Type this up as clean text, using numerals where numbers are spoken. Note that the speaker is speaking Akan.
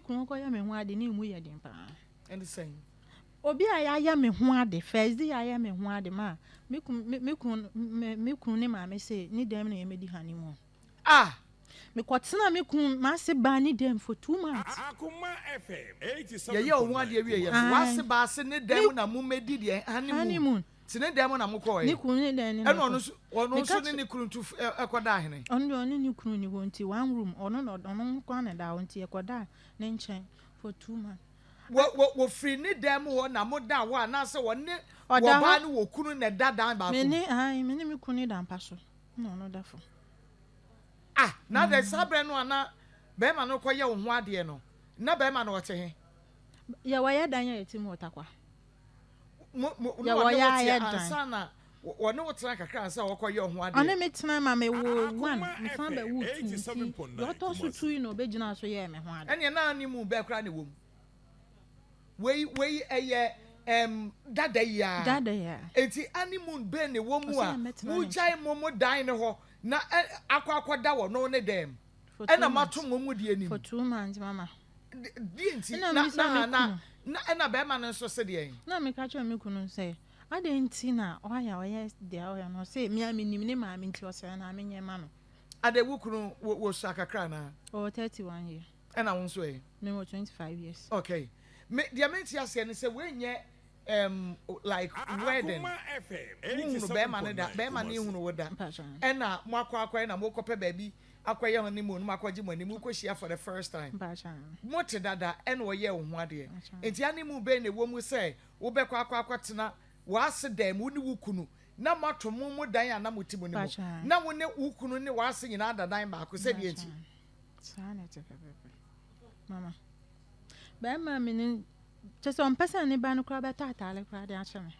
kunu ko ya me ho ade ni mu ye den pa and the same obi a ya me ho ade first day ya me ho ade ma me kun ne ma me say ni dem na ye me di honeymoon me kwatena me kun ma se ba ni dem for 2 months Akuma FM 87. ye ho ade awie ye wa se ba se ne dem na mu medi de honeymoon tine dem na mu ko ye ni kun ne dem ni e no no so ne kunu tu ekoda ahene ono ni kunu ni go nti one room ono kwa na da nti ekoda ne nchen for 2 months wo free ne dem wo na mo da wo na se wo ne wo ba ne wo kunu ne dada ba ko me ne me kunu da mpa so no da fo na the sabre no ana be ma no koye wo ho ade no na be ma no wote he ya wa ya dan ya tim wotakwa ya wa ya dan sana wone wotra kakra ansa wo koye wo ho ade ona metena ma me wo one mfa ba wo two yo to so two no be gina so ye me ho ade ene na ani mu be kra ne wo wei eye dada ya enti animun be ne wo mu a mu jai mo dan ne ho na akwa wo no ne dem ena mato mu die ni for 2 months mama die enti na be ma no so se de na me ka cho me kunu say ade enti na oya de oya no say me nim ne ma me enti o say na me nye ma no ade wo kunu wo sakakra na 31 years ena wo so e me 25 years okay me dia menti ase ne say we nye like wedding no be man da be man ehunu woda ena mo akwa na mo kope baby akwaye honeymoon mo akwaji mo ni mo koshia for the first time mo te dada ena wo ye wo ho ade enti honeymoon be ne wo mu say wo be akwa tena wa ase dem wo ni wo kunu na mato mo dan ana mo timo ni mo na wo ne wo kunu ne wa ase nyina dadan ba ko se die enti sana te mama ba ma me ni just on person ne ba no kra ba tata le kra de a cheme